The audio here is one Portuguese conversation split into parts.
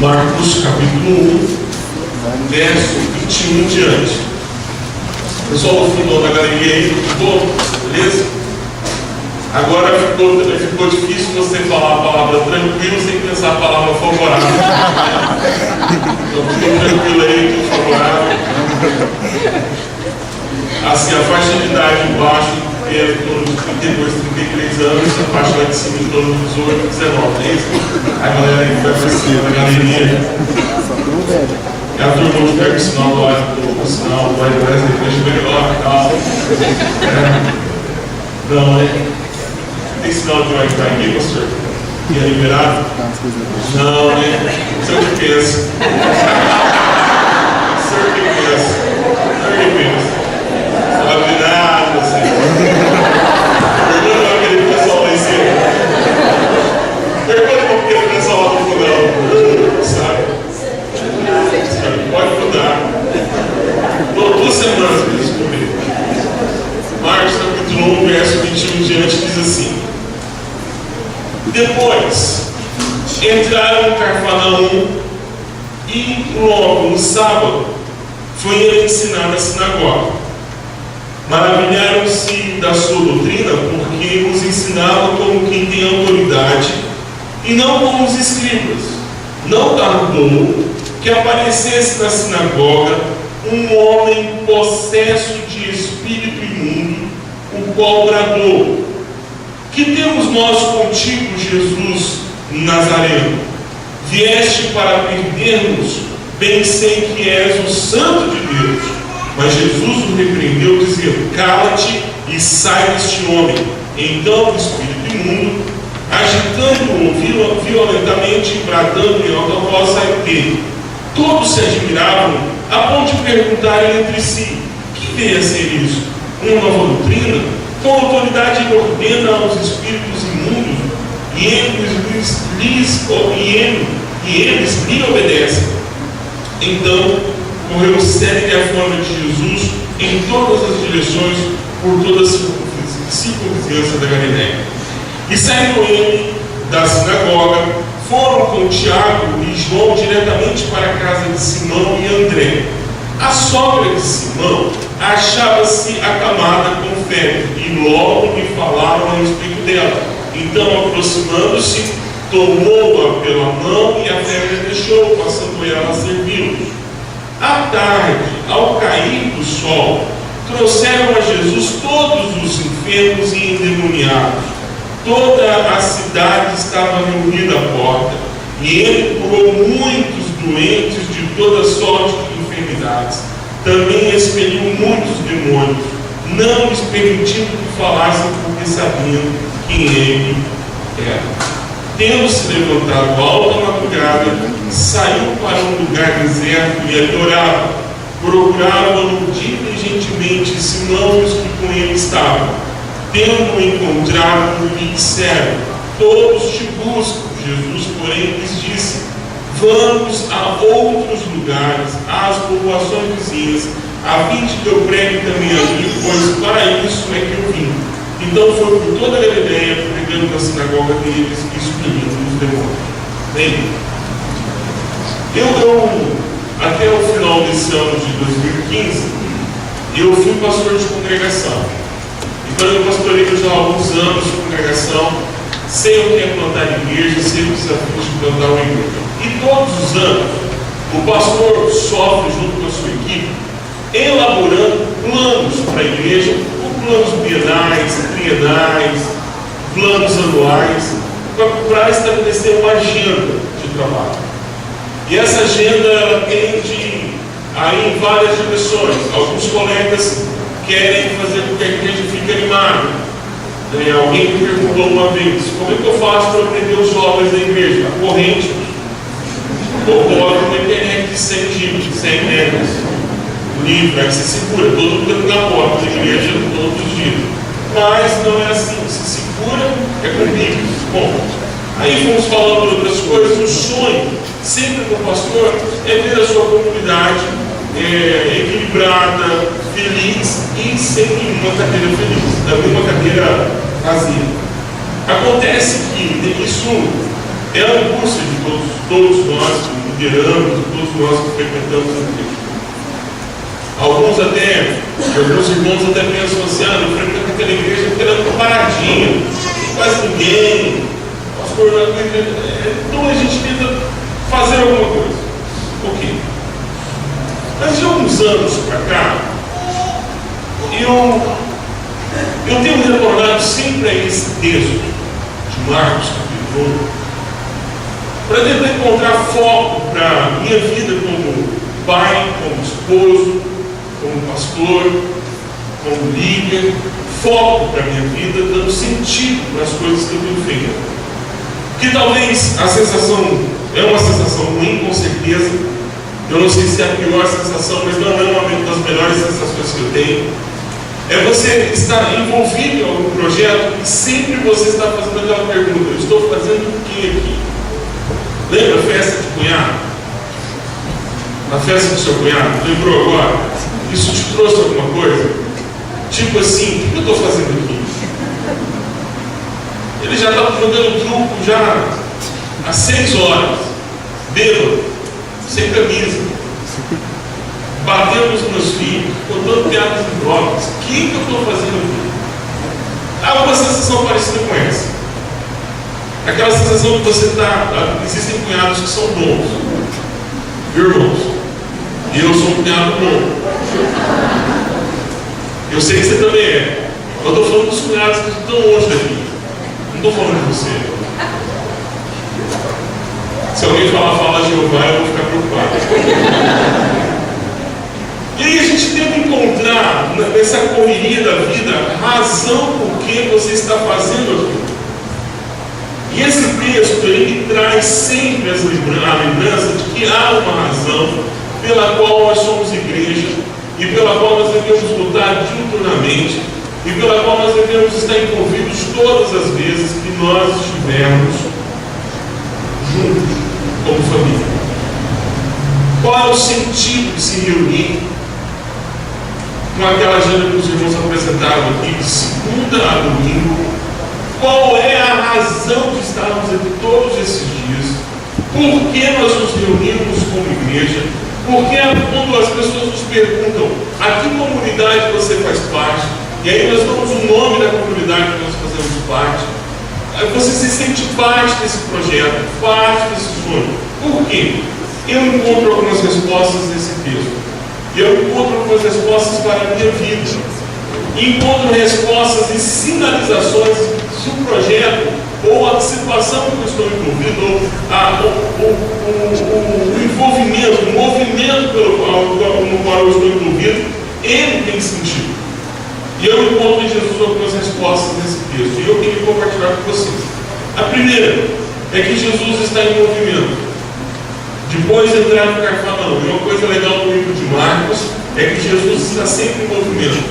Marcos capítulo 1, verso 21 em diante. Pessoal do fundão da galeria aí, ficou? Beleza? Agora ficou difícil você falar a palavra tranquilo sem pensar a palavra favorável. Então ficou tranquilo aí, tudo favorável. Assim, a faixa de idade embaixo é em torno de 32, 33 anos, a faixa lá de cima em torno de 18, 19, é isso? A galera aí vai pra cima da galeria. É a turma de pega o sinal lá, o sinal vai depois de melhor e tal. Não, né? Tem sinal de Wi-Fi aqui, pastor? Que é liberado? Não, né? O senhor que pensa? O senhor que pensa? Não vai abrir nada, assim. Pergunta para aquele pessoal lá em cima. Pergunta para aquele pessoal lá do fundão. Sabe? Pode mudar. 2 semanas para descobrir. Marcos capítulo 1, verso 21 em diante diz assim: depois entraram em Cafarnaum e logo no sábado foi ele ensinar na sinagoga. Maravilharam-se da sua doutrina, porque os ensinava como quem tem autoridade e não como os escribas. Não tardou que aparecesse na sinagoga um homem possesso de espírito imundo, o qual bradou: que temos nós contigo, Jesus Nazareno? Vieste para perder-nos? Bem sei que és o Santo de Deus. Mas Jesus o repreendeu, dizendo: cala-te e sai deste homem. Então o espírito imundo, agitando-o violentamente e bradando em alta voz, saiu dele. Todos se admiravam, a ponto de perguntarem entre si: que veio a ser isso? Uma nova doutrina? Com autoridade ele ordena aos espíritos imundos, e eles lhe obedecem. Então correu célebre a fama de Jesus em todas as direções, por toda a circunvizinhança da Galileia. E saindo ele da sinagoga, foram com Tiago e João diretamente para a casa de Simão e André. A sogra de Simão achava-se acamada com febre, e logo lhe falaram a respeito dela. Então, aproximando-se, tomou-a pela mão e a febre a deixou, passando ela a servi-los. À tarde, ao cair do sol, trouxeram a Jesus todos os enfermos e endemoniados. Toda a cidade estava reunida à porta, e ele curou muitos doentes de toda sorte de enfermidades. Também expeliu muitos demônios, não lhes permitindo que falassem, porque sabiam quem ele era. Tendo-se levantado alta madrugada, saiu para um lugar deserto e ali orava. Procuravam-no diligentemente Simão e os que com ele estavam. Tendo-o encontrado, lhe disseram: todos te buscam. Jesus, porém, lhes disse: vamos a outros lugares, às povoações vizinhas, a fim de que eu pregue também ali, pois para isso é que eu vim. Então foi por toda a Galileia, pregando na sinagoga deles e expelindo os demônios. Bem, eu até o final desse ano de 2015, eu fui pastor de congregação. Então eu pastorei já há alguns anos de congregação, sei o que é plantar igreja, sei o desafio de plantar uma igreja. E todos os anos, o pastor sofre junto com a sua equipe, elaborando planos para a igreja, planos bienais, trienais, planos anuais, para estabelecer uma agenda de trabalho. E essa agenda ela tende a ir em várias direções. Alguns colegas querem fazer com que a igreja fique animada. Alguém me perguntou uma vez: como é que eu faço para aprender os jovens da igreja? A corrente. Ou coloca uma internet de 100 gigas, 100 megas. Livre, aí você segura, todo mundo na porta da igreja todos os dias. Mas não é assim, se segura é comigo. Bom, aí fomos falando de outras coisas. O sonho, sempre com o pastor, é ver a sua comunidade equilibrada, feliz e sempre uma cadeira feliz, também uma cadeira vazia. Acontece que isso é a angústia de todos nós, lideramos, e todos nós que frequentamos a igreja. Alguns irmãos até pensam assim: eu frequento aquela igreja porque ela está paradinha, quase ninguém, pastor na igreja. Então a gente tenta fazer alguma coisa. Ok. Mas de alguns anos para cá, eu tenho retornado sempre a esse texto de Marcos, capítulo 1, para tentar encontrar foco para a minha vida como pai, como esposo, como pastor, como líder, foco para a minha vida, dando sentido para as coisas que eu tenho feito. Que talvez a sensação é uma sensação ruim, com certeza. Eu não sei se é a pior sensação, mas não é uma das melhores sensações que eu tenho. É você estar envolvido em algum projeto e sempre você está fazendo aquela pergunta: eu estou fazendo o que aqui? Lembra a festa de cunhado? A festa do seu cunhado? Lembrou agora? Isso te trouxe alguma coisa? Tipo assim, o que eu estou fazendo aqui? Ele já estava jogando truco já às 6 horas, bêbado, sem camisa, batendo nos meus filhos, contando piadas e drogas. O que eu estou fazendo aqui? Há uma sensação parecida com essa. Aquela sensação que você está. Existem cunhados que são bons, irmãos, e eu sou um cunhado bom. Eu sei que você também é. Eu estou falando dos cunhados que estão longe daqui. Não estou falando de você. Se alguém fala Jeová, eu vou ficar preocupado. E aí a gente tenta encontrar nessa correria da vida razão por que você está fazendo aquilo. E esse texto ele traz sempre a lembrança de que há uma razão pela qual nós somos igreja e pela qual nós devemos lutar diuturnamente e pela qual nós devemos estar envolvidos todas as vezes que nós estivermos juntos como família. Qual é o sentido de se reunir com aquela agenda que os irmãos apresentaram aqui, de segunda a domingo? Qual é a razão de estarmos aqui todos esses dias? Por que nós nos reunimos como igreja? Porque quando as pessoas nos perguntam a que comunidade você faz parte, e aí nós damos o nome da comunidade que nós fazemos parte, você se sente parte desse projeto, parte desse sonho. Por quê? Eu encontro algumas respostas nesse texto. E eu encontro algumas respostas para a minha vida. E encontro respostas e sinalizações se o projeto, ou a situação que eu estou envolvido, ou o envolvimento, o movimento no qual eu estou envolvido, ele tem sentido. E eu encontro em Jesus algumas respostas nesse texto. E eu queria compartilhar com vocês. A primeira é que Jesus está em movimento. Depois de entrar no Cafarnaum. E uma coisa legal do livro de Marcos é que Jesus está sempre em movimento.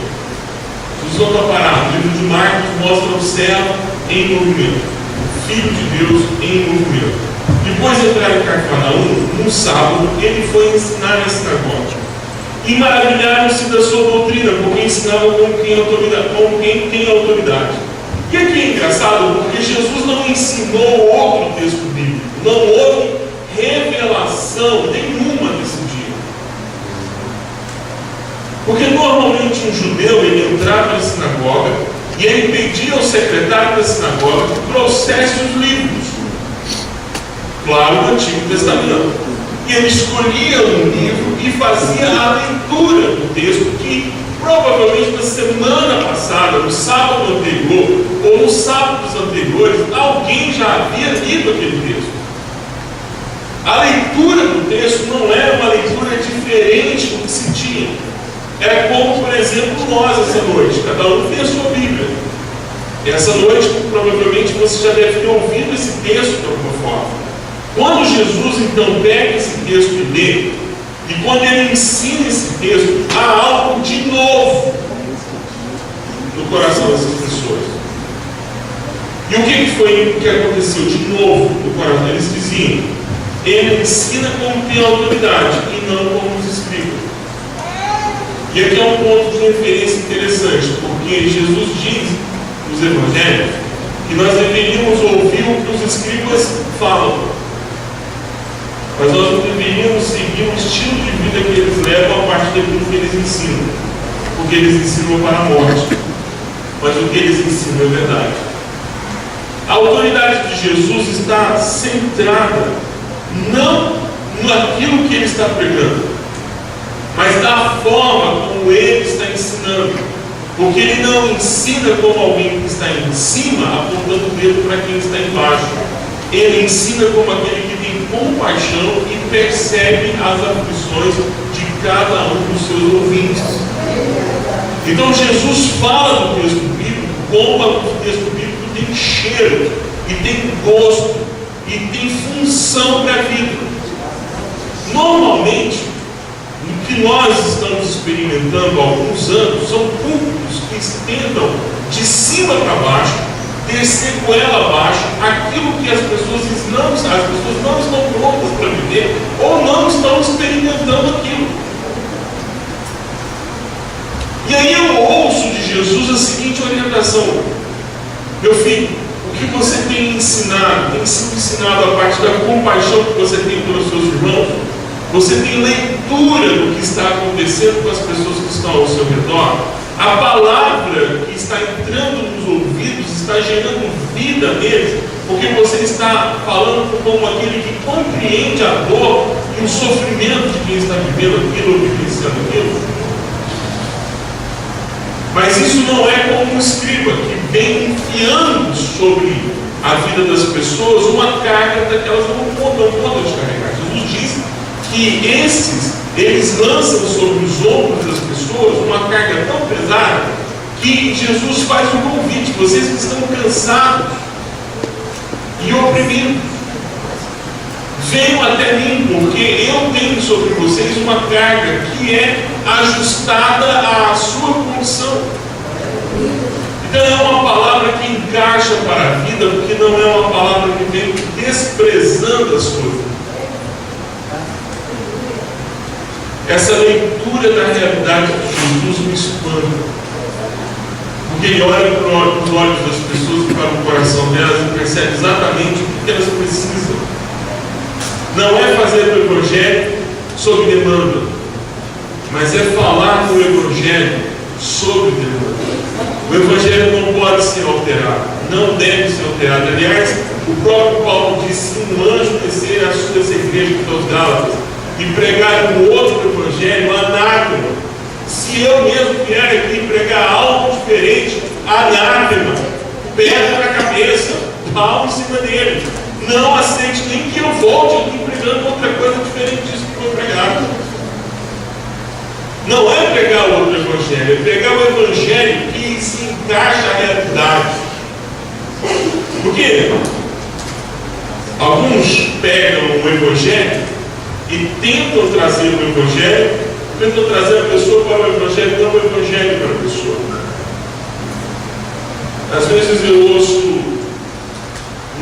Jesus não está parado. O livro de Marcos mostra o céu em movimento, o Filho de Deus em movimento. Depois de entrar em Cafarnaum, num sábado, ele foi ensinar na sinagoga. E maravilharam-se da sua doutrina, porque ensinava como quem tem autoridade. E aqui é engraçado, porque Jesus não ensinou outro texto bíblico, não houve revelação nenhuma nesse dia. Porque normalmente um judeu, ele entrava na sinagoga e ele pedia ao secretário da sinagoga que trouxesse os livros, claro, do Antigo Testamento. E ele escolhia um livro e fazia a leitura do texto que provavelmente na semana passada, no sábado anterior ou nos sábados anteriores, alguém já havia lido aquele texto. A leitura do texto não era uma leitura diferente do que se tinha. Era como, por exemplo, nós essa noite, cada um tem a sua Bíblia. Essa noite, provavelmente, você já deve ter ouvido esse texto de alguma forma. Quando Jesus, então, pega esse texto e lê, e quando ele ensina esse texto, há algo de novo no coração dessas pessoas. E o que foi que aconteceu de novo no coração? Eles diziam: ele ensina como tem autoridade e não como os escribas. E aqui é um ponto de referência interessante, porque Jesus diz nos evangelhos que nós deveríamos ouvir o que os escribas falam. mas nós não deveríamos seguir o estilo de vida que eles levam a partir daquilo que eles ensinam, porque eles ensinam para a morte, mas o que eles ensinam é verdade. A autoridade de Jesus está centrada não naquilo que ele está pregando, mas na forma como ele está ensinando, porque ele não ensina como alguém que está em cima apontando o dedo para quem está embaixo. Ele ensina como aquele que tem compaixão e percebe as aflições de cada um dos seus ouvintes. Então Jesus fala do texto bíblico como o texto bíblico tem cheiro, e tem gosto, e tem função para a vida. Normalmente, o que nós estamos experimentando há alguns anos são púlpitos que tentam de cima para baixo, descer goela abaixo, aquilo que as pessoas não estão prontas para viver, ou não estão experimentando aquilo. E aí eu ouço de Jesus a seguinte orientação: meu filho, o que você tem ensinado, tem sido ensinado a partir da compaixão que você tem pelos seus irmãos? Você tem leitura do que está acontecendo com as pessoas que estão ao seu redor? A palavra que está entrando nos ouvidos está gerando vida neles, porque você está falando como aquele que compreende a dor e o sofrimento de quem está vivendo aquilo ou vivenciando aquilo. Mas isso não é como um escriba que vem enfiando sobre a vida das pessoas uma carga daquelas não podem descarregar. Jesus diz que eles lançam sobre os ombros das pessoas uma carga tão pesada que Jesus faz um convite: vocês que estão cansados e oprimidos, venham até mim, porque eu tenho sobre vocês uma carga que é ajustada à sua condição. Então é uma palavra que encaixa para a vida, porque não é uma palavra que vem desprezando as coisas. Essa leitura da realidade de Jesus me espanta, porque ele olha para os olhos das pessoas e para o coração delas e percebe exatamente o que elas precisam. Não é fazer o Evangelho sob demanda, mas é falar do Evangelho sob demanda. O Evangelho não pode ser alterado, não deve ser alterado. Aliás, o próprio Paulo disse: se um anjo descer às suas igrejas dos Gálatas e pregar um outro Evangelho, anátema. Se eu mesmo vier aqui pregar algo diferente, anátema, pedra na cabeça, pau em cima dele. Não aceite nem que eu volte aqui pregando outra coisa diferente disso que foi pregado. Não é pregar o outro Evangelho, é pregar o Evangelho que se encaixa à realidade. Porque alguns pegam o Evangelho e tentam trazer o Evangelho, tentam trazer a pessoa para o Evangelho, não o Evangelho para a pessoa. Às vezes eu ouço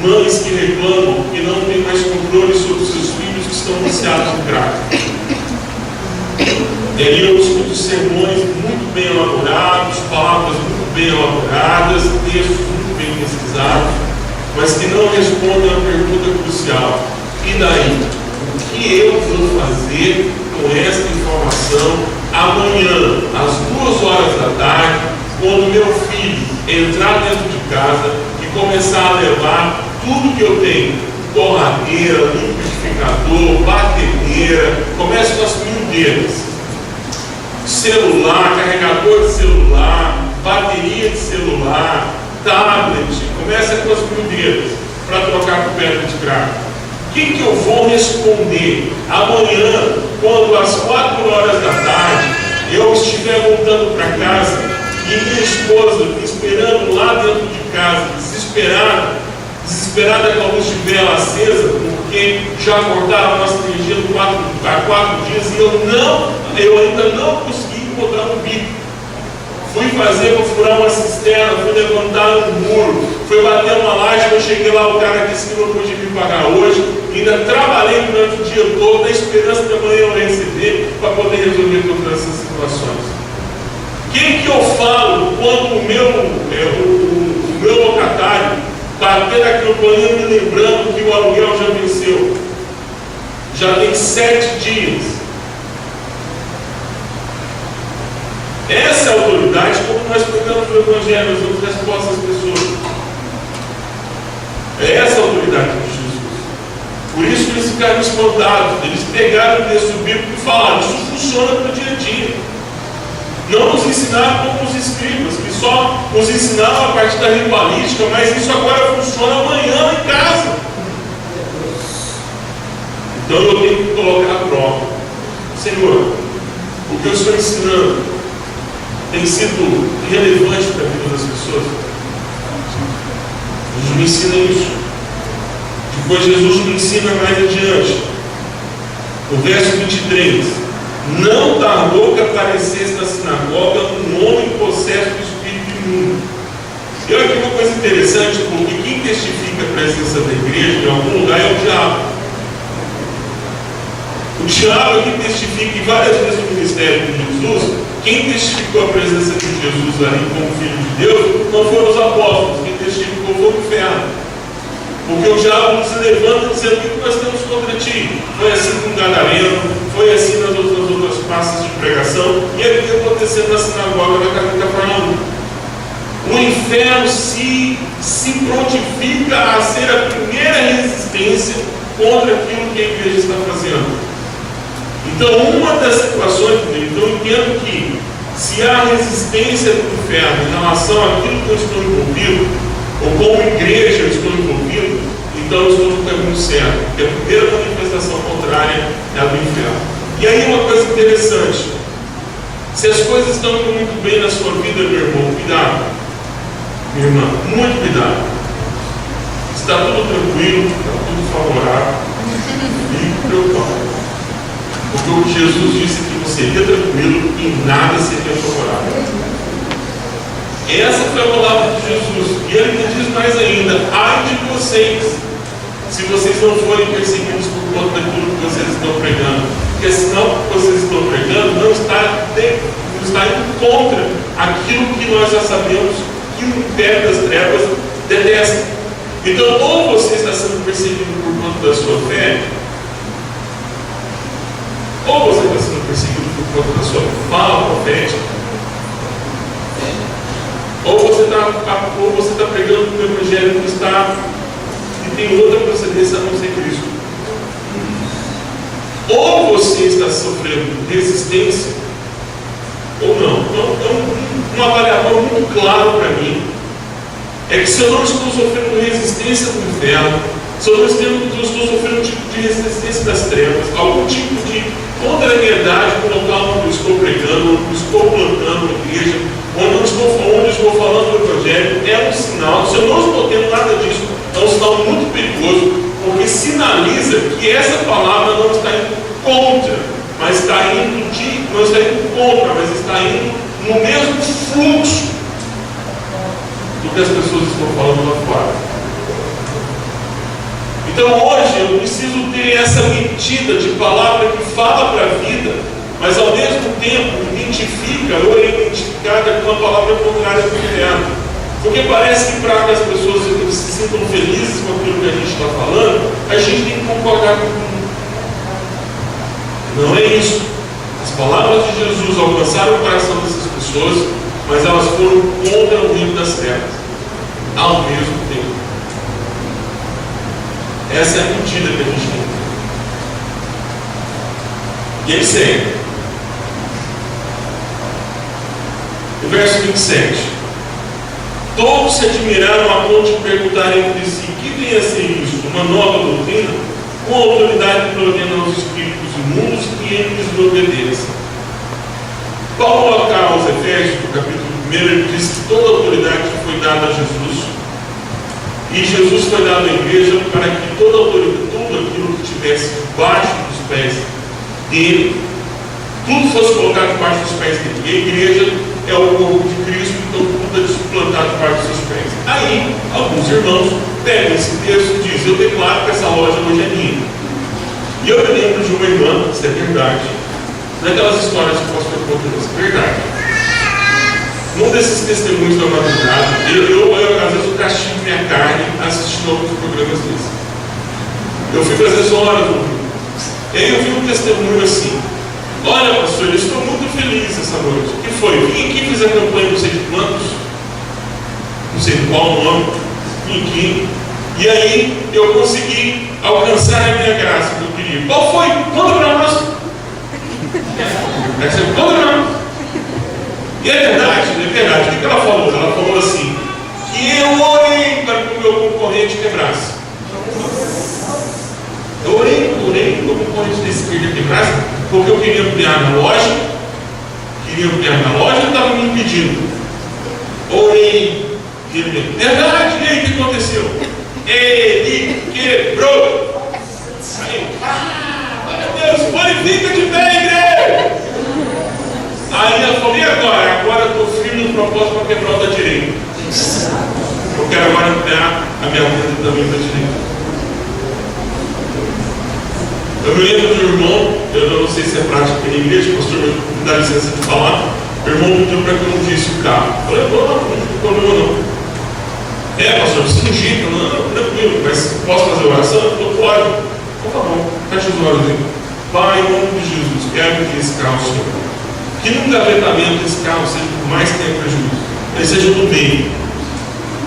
mães que reclamam que não têm mais controle sobre os seus filhos que estão viciados no crack. E aí eu escuto sermões muito bem elaborados, palavras muito bem elaboradas, textos muito bem pesquisados, mas que não respondem à pergunta crucial: e daí? O que eu vou fazer com esta informação amanhã, às 2h, quando meu filho entrar dentro de casa e começar a levar tudo que eu tenho: torradeira, liquidificador, batedeira, começa com as miudeiras, celular, carregador de celular, bateria de celular, tablet, começa com as miudeiras para trocar por pedra de crack. O que eu vou responder amanhã, quando às 4h eu estiver voltando para casa e minha esposa me esperando lá dentro de casa, desesperada com a luz de vela acesa, porque já cortaram a nossa energia há 4 dias e eu ainda não consegui encontrar um bico. Fui furar uma cisterna, fui levantar um muro, fui bater uma laje, eu cheguei lá, o cara disse que não podia me pagar hoje, ainda trabalhei durante o dia todo, na esperança de amanhã eu receber, para poder resolver todas essas situações. Quem que eu falo quando o meu locatário bater na campanha me lembrando que o aluguel já venceu? já tem 7 dias. Essa é a autoridade como nós pregamos no Evangelho, nós damos resposta às pessoas. É essa a autoridade de Jesus. Por isso que eles ficaram espantados. Eles pegaram o texto bíblico e falaram: isso funciona para o dia a dia. Não nos ensinaram como os escribas, que só nos ensinaram a parte da ritualística, mas isso agora funciona amanhã em casa. Então eu tenho que colocar a prova. Senhor, o que eu estou ensinando tem sido relevante para a vida das pessoas? Jesus me ensina isso. Depois Jesus me ensina mais adiante. No verso 23: não tardou que aparecesse na sinagoga um homem possesso do espírito imundo. E olha aqui uma coisa interessante, porque quem testifica a presença da igreja em algum lugar é o diabo. O diabo é quem testifica, e várias vezes no ministério de Jesus, quem testificou a presença de Jesus ali como Filho de Deus não foram os apóstolos, quem testificou foi o inferno. Porque o diabo nos levanta dizendo: o que nós temos contra ti? Foi assim com o Gadareno, foi assim nas outras praças de pregação, e é o que aconteceu na sinagoga da Cafarnaum. O inferno se prontifica a ser a primeira resistência contra aquilo que a igreja está fazendo. Então, uma das situações, então eu entendo que se há resistência do inferno em relação àquilo que eu estou envolvido, ou como igreja eu estou envolvido, então eu estou no caminho certo, porque a primeira manifestação contrária é a do inferno. E aí uma coisa interessante: se as coisas estão indo muito bem na sua vida, meu irmão, cuidado, minha irmã, muito cuidado. Está tudo tranquilo, está tudo favorável, fique preocupado. Porque o que Jesus disse que você seria tranquilo, em nada seria favorável. Essa foi a palavra de Jesus. E ele diz mais ainda: ai de vocês, se vocês não forem perseguidos por conta daquilo que vocês estão pregando. Porque senão o que vocês estão pregando não está indo contra aquilo que nós já sabemos que o império das trevas detesta. Então, ou você está sendo perseguido por conta da sua fé, ou você está sendo perseguido por conta da sua fala profética, ou você está pregando um evangelho que tem outra procedência a não ser Cristo. Ou você está sofrendo resistência, ou não. Então, um avaliador muito claro para mim é que se eu não estou sofrendo resistência do inferno, se eu não estou sofrendo um tipo de resistência das trevas, algum tipo de contrariedade com o local onde eu estou pregando, onde eu estou plantando a igreja, onde eu estou falando do evangelho, é um sinal. Se eu não estou tendo nada disso, é um sinal muito perigoso, porque sinaliza que essa palavra não está indo contra, mas está indo não está indo contra, mas está indo no mesmo fluxo do que as pessoas estão falando lá fora. Então hoje eu preciso ter essa medida de palavra que fala para a vida, mas ao mesmo tempo identifica ou é identificada com a palavra contrária do inferno. Porque parece que para que as pessoas se sintam felizes com aquilo que a gente está falando, a gente tem que concordar com tudo. Não é isso. As palavras de Jesus alcançaram o coração dessas pessoas, mas elas foram contra o reino das trevas, ao mesmo tempo. Essa é a medida que a gente tem. E ele segue. O verso 27. Todos se admiraram a ponto de perguntar entre si: que vem a ser isso? Uma nova doutrina? Com autoridade que ordena aos espíritos imundos que eles lhe obedeçam. Paulo, cá aos Efésios, no capítulo 1, ele diz que toda a autoridade foi dada a Jesus, e Jesus foi dado à igreja para que toda a autoridade, tudo aquilo que estivesse debaixo dos pés dele, tudo fosse colocado debaixo dos pés dele. E a igreja é o corpo de Cristo, então tudo é suplantado debaixo dos seus pés. Aí, alguns irmãos pegam esse texto e dizem: eu declaro que essa loja hoje é minha. E eu me lembro de uma irmã, isso é verdade, daquelas histórias que o pastor conta, isso é verdade. Num desses testemunhos da madrugada, eu às vezes eu castigo minha carne assistindo alguns programas desses. Eu fico às vezes horas ouvindo. E aí eu vi um testemunho assim: olha, pastor, eu estou muito feliz essa noite. O que foi? Vim aqui, fiz a campanha, não sei de quantos, não sei qual o nome, vim aqui, e aí eu consegui alcançar a minha graça que eu queria. Qual foi? Conta para nós. Conta para nós. E é verdade. O que ela falou? Ela falou assim: que eu orei para que o meu concorrente quebrasse. Eu orei para que o meu concorrente da esquerda quebrasse, porque eu queria ampliar na loja, e estava me impedindo. Orei. Verdade, e aí o que aconteceu? Ele quebrou. Saiu. Meu Deus, glorifica de pé, igreja. Aí ela falou: e agora? Agora eu estou firme no propósito para quebrar o da direita. Eu quero agora ampliar a minha vida também da direita. Eu me lembro do irmão, eu não sei se é prática aqui na igreja, pastor, me dá licença de falar. O irmão pediu para que eu não visse o carro. Eu falei: não tem problema não. Pastor, você indica? Não, tranquilo, mas posso fazer oração? Ele falou: pode. Então tá bom, fecha os olhos aí. Pai, em nome de Jesus, quero que esse carro, Senhor, que no engavetamento desse carro seja o que mais tenha prejuízo, ele seja do meio.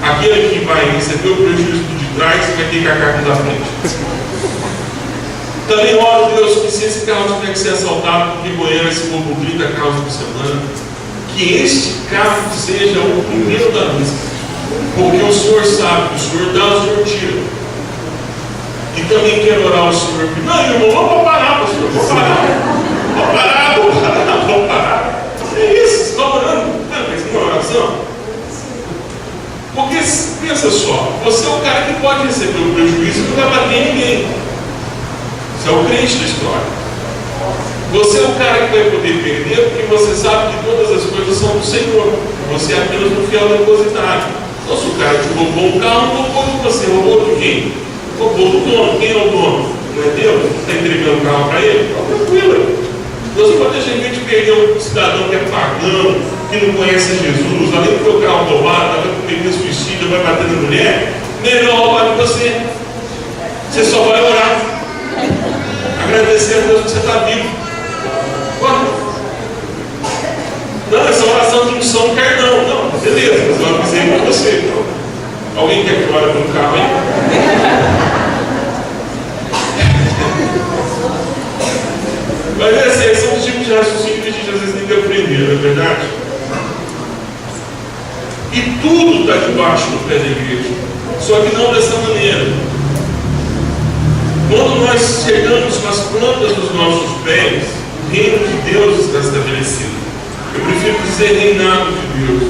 Aquele que vai receber o prejuízo do de trás vai ter que a carga da frente. Também oro, Deus, que se esse carro tiver que ser assaltado, porque em Goiânia se compram 30 carros por semana, que este carro seja o primeiro da lista. Porque o Senhor sabe, o Senhor dá, o Senhor tira. E também quero orar ao Senhor: não, irmão, vamos parar, pastor, vou parar. É isso, você está orando? Mas uma oração? Porque pensa só, você é o cara que pode receber o prejuízo e não vai bater em ninguém. Você é o crente da história. Você é o cara que vai poder perder porque você sabe que todas as coisas são do Senhor. Você é apenas um fiel depositário. Então, se o cara te roubou um carro, não roubou de você, roubou de quem? Roubou do dono. Quem é o dono? Não é Deus? Você está entregando o carro para ele? Então, tranquilo. Deus não pode deixar a gente perder um cidadão que é pagão, que não conhece Jesus, além de ter o carro roubado, vai cometer suicídio, vai bater na mulher. Melhor roubar de você. Você só vai orar, agradecer a Deus que você está vivo. Não, essa oração de unção não quer não. Não, beleza, mas eu avisei para você. Então, alguém quer que ore pelo carro aí? Mas esses são os tipos de raciocínio que a gente às vezes tem que aprender, não é verdade? E tudo está debaixo do pé da igreja. Só que não dessa maneira. Quando nós chegamos com as plantas dos nossos pés, o reino de Deus está estabelecido. Eu prefiro dizer reinado de Deus.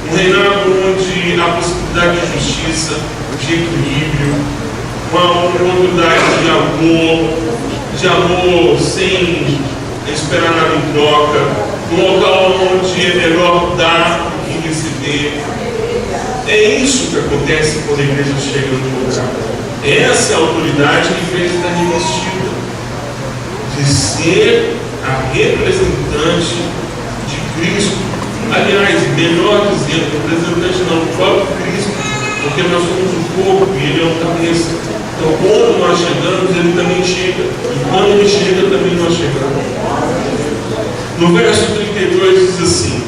Um reinado onde há possibilidade de justiça, de equilíbrio, uma oportunidade de amor sem esperar nada em troca, um local onde é melhor dar do que receber. É isso que acontece quando a igreja chega no lugar. Essa é a autoridade que fez estar revestida, de ser a representante de Cristo. Aliás, melhor dizendo, representante não, o próprio Cristo, porque nós somos o corpo e Ele é o cabeça. Então, quando nós chegamos, Ele também chega. E quando Ele chega, também nós chegamos. No verso 32 diz assim: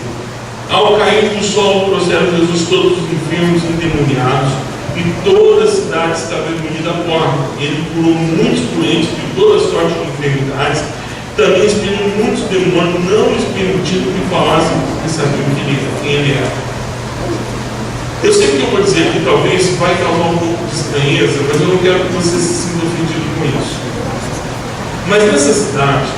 ao cair do sol, trouxeram Jesus todos os enfermos e endemoniados, e toda a cidade estava reunida à porta. Ele curou muitos doentes de toda sorte de enfermidades, também expeliu muitos demônios, não lhes permitindo que falassem, porque sabiam quem ele era. Eu sei que eu vou dizer aqui, talvez vai causar um pouco de estranheza, mas eu não quero que você se sinta ofendido com isso. Mas nessa cidade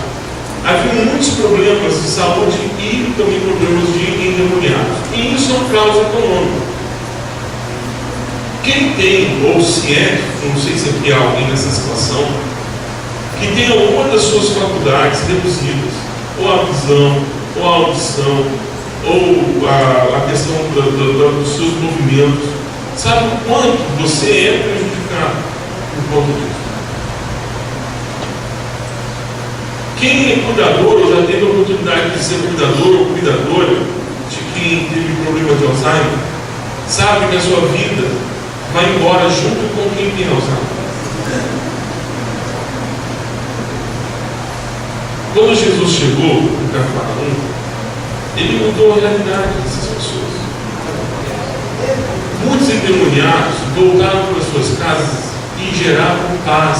havia muitos problemas de saúde e também problemas de endemoniados. E isso é um caos econômico. Quem tem, ou se é, não sei se aqui há alguém nessa situação, que tem alguma das suas faculdades reduzidas, ou a visão, ou a audição, ou a questão dos seus movimentos, sabe o quanto você é prejudicado por conta disso? Quem é cuidador ou já teve a oportunidade de ser cuidador ou cuidadora de quem teve problema de Alzheimer, sabe que a sua vida vai embora junto com quem tem Alzheimer. Quando Jesus chegou em Cafarnaum, ele mudou a realidade dessas pessoas. Muitos endemoniados voltaram para suas casas e geravam paz.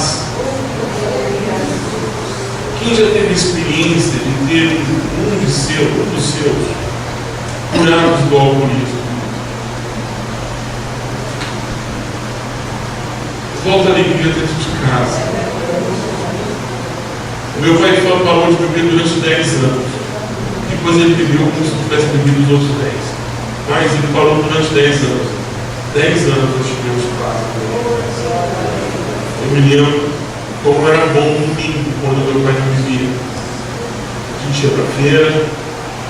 Quem já teve experiência de ter um dos seus curados do alcoolismo? Volta a alegria dentro de casa. O meu pai parou de beber durante 10 anos. Depois ele bebeu como se tivesse bebido os outros 10. Mas ele parou durante 10 anos. 10 anos nós tivemos paz. Eu me lembro como era bom um domingo quando meu pai não bebia. A gente ia para a feira,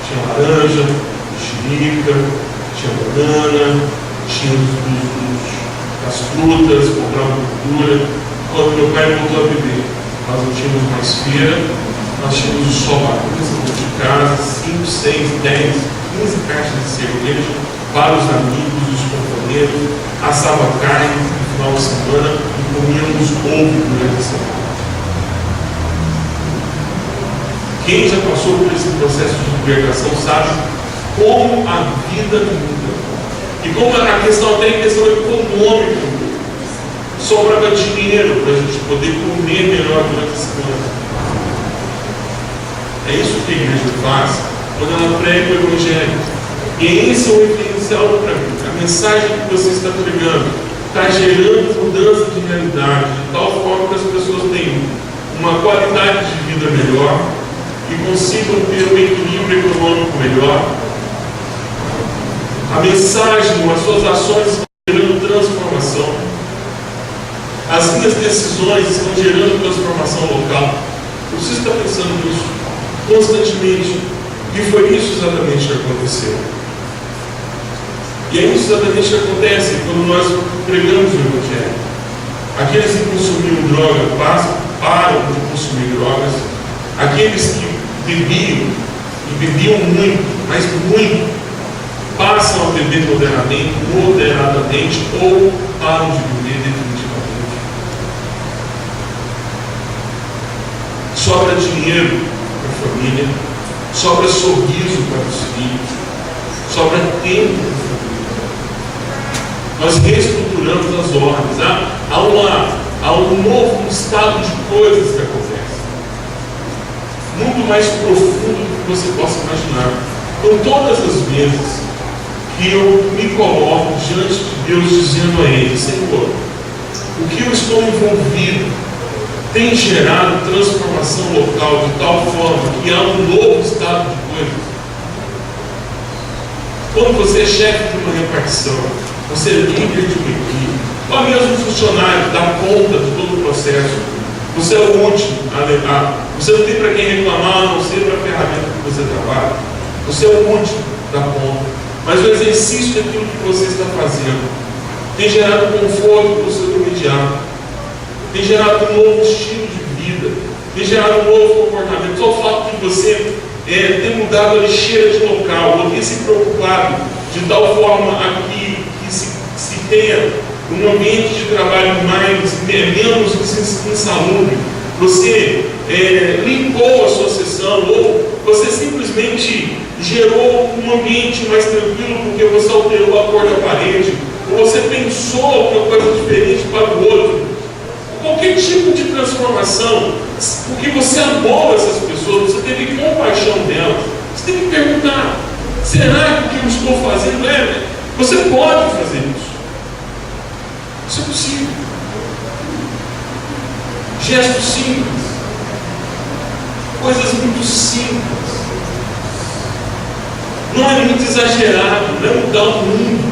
tinha laranja, mexerica, tinha banana, tinha as frutas, comprava verdura. Quando meu pai voltou a beber, nós não tínhamos mais feira, nós tínhamos só bagunça de casa, 5, 6, 10, 15 caixas de cerveja para os amigos, os companheiros, assava carne no final de semana e comíamos ovo durante a semana. Quem já passou por esse processo de libertação sabe como a vida muda. E como a questão até em questão econômica, sobrava dinheiro para a gente poder comer melhor durante a semana. É isso que a igreja faz quando ela prega o Evangelho. E esse é o referencial para mim. A mensagem que você está pregando está gerando mudança de realidade, de tal forma que as pessoas tenham uma qualidade de vida melhor e consigam ter um equilíbrio econômico melhor. A mensagem, as suas ações estão gerando transformação. As minhas decisões estão gerando transformação local. Você está pensando nisso constantemente. E foi isso exatamente que aconteceu. E é isso exatamente que acontece quando nós pregamos o Evangelho. Aqueles que consumiam droga param de consumir drogas. Aqueles que bebiam, e bebiam muito, mas muito, passam a beber moderadamente ou param de beber definitivamente. Sobra dinheiro para a família, sobra sorriso para os filhos, sobra tempo para a família. Nós reestruturamos as ordens. Há um novo estado de coisas que acontece, muito mais profundo do que você possa imaginar. Então, todas as vezes que eu me coloco diante de Deus dizendo a Ele: Senhor, o que eu estou envolvido tem gerado transformação local de tal forma que há um novo estado de coisas. Quando você é chefe de uma repartição, você é líder de uma equipe, ou mesmo funcionário, dá conta de todo o processo, você é o último a levar, você não tem para quem reclamar, a não ser para a ferramenta que você trabalha, você é o último da conta, mas o exercício daquilo que você está fazendo tem gerado conforto para o seu imediato, tem gerado um novo estilo de vida, tem gerado um novo comportamento. Só o fato de você ter mudado a lixeira de local, ou ter se preocupado de tal forma aqui que se tenha um ambiente de trabalho menos insalubre, você limpou a sua sessão, ou você simplesmente gerou um ambiente mais tranquilo porque você alterou a cor da parede, ou você pensou uma coisa diferente para o outro. Qualquer tipo de transformação, porque você amou essas pessoas, você teve compaixão delas, você tem que perguntar: será que o que eu estou fazendo é? Você pode fazer isso. Isso é possível. Gestos simples, coisas muito simples. Não é muito exagerado, não é mudar o mundo.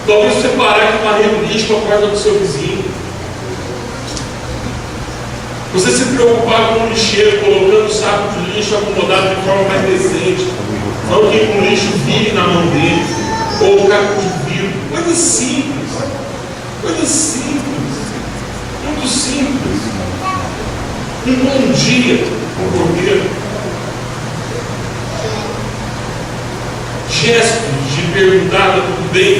Talvez você parar de varrer o lixo para a porta do seu vizinho. Você se preocupar com o lixeiro, colocando o saco de lixo acomodado de forma mais decente, não que o lixo vire na mão dele, ou o caco de vidro. Coisas simples, muito simples. Um bom dia com o porteiro. Gestos de perguntar: tá tudo bem?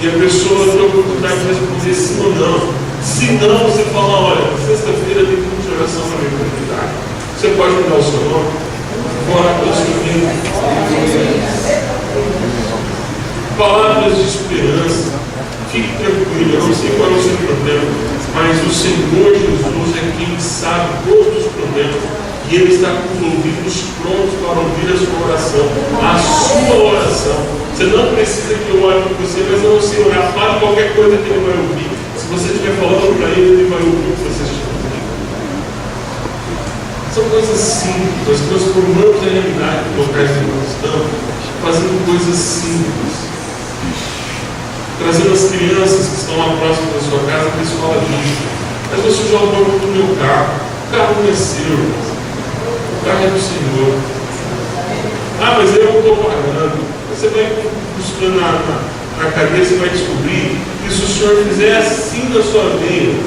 E a pessoa tem a oportunidade de responder sim ou não. Se não, você fala: olha, sexta-feira tem culto de oração na minha comunidade. Você pode mudar o seu nome? Vou orar pelo seu filho. Palavras de esperança. Fique tranquilo, eu não sei qual é o seu problema, mas o Senhor Jesus é quem sabe todos os problemas e Ele está com os ouvidos prontos para ouvir a sua oração, a sua oração. Você não precisa que eu ore por você, mas eu não sei orar. Fale qualquer coisa que Ele vai ouvir. Se você estiver falando para Ele, Ele vai ouvir o que você estiver falando. São coisas simples, nós transformamos a realidade dos locais que nós estamos, fazendo coisas simples. Trazendo as crianças que estão lá próximo da sua casa para a escola bíblica. Mas você já olhou para o meu carro. O carro não é seu. O carro é do Senhor. Ah, mas eu não estou pagando. Você vai buscando na cabeça e vai descobrir que se o Senhor fizer assim na sua vida,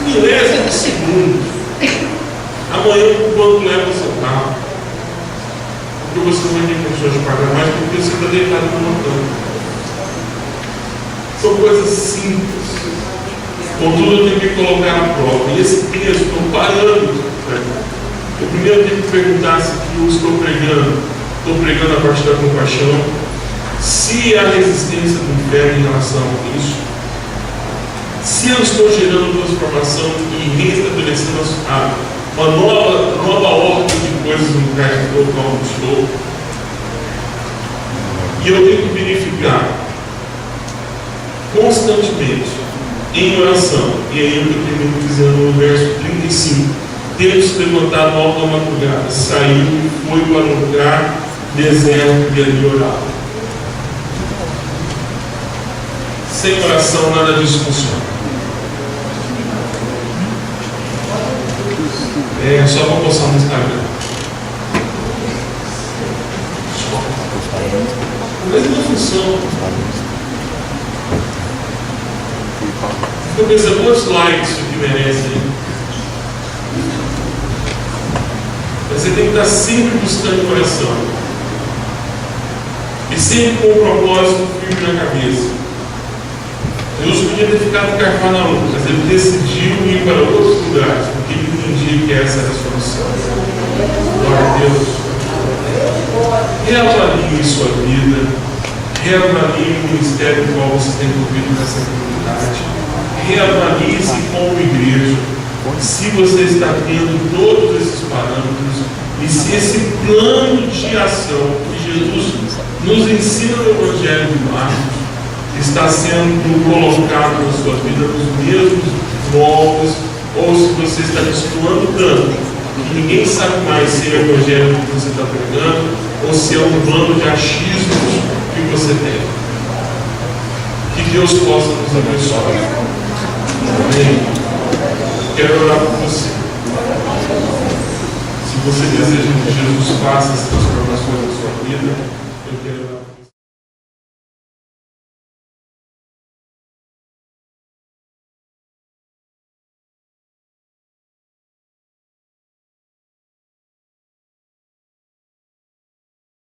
milésimo de segundo, amanhã o banco leva o seu carro. Porque você não vai ter condições de pagar mais, porque você está deitado no montão. São coisas simples. Contudo, eu tenho que colocar à prova. E esse texto, estou parando. Eu primeiro tenho que perguntar se que eu estou pregando a partir da compaixão, se há resistência do inferno em relação a isso, se eu estou gerando transformação e reestabelecendo uma nova ordem de coisas no lugar do qual eu estou. E eu tenho que verificar constantemente em oração. E aí eu termino dizendo no verso 35: tendo se levantado alto da madrugada, saiu e foi para um lugar deserto e ali orava. Sem oração nada disso funciona. Só vou postar no Instagram. Mas não funciona. Fica pensando quantos likes isso que merece aí. Você tem que estar sempre buscando oração. E sempre com um propósito firme na cabeça. Deus podia ter ficado em Cafarnaum, mas ele decidiu ir para outros lugares, porque ele entendia que essa era a solução. Glória a Deus. Reavalie sua vida, reavalie o ministério no qual você tem envolvido nessa comunidade, reavalie-se como igreja, se você está tendo todos esses parâmetros e se esse plano de ação que Jesus nos ensina no Evangelho de Marcos está sendo colocado na sua vida nos mesmos moldes, ou se você está destoando tanto que ninguém sabe mais se é o Evangelho que você está pregando ou se é um bando de achismos que você tem. Que Deus possa nos abençoar. Amém. Quero orar por você. Se você deseja que Jesus faça as transformações na sua vida, eu quero orar.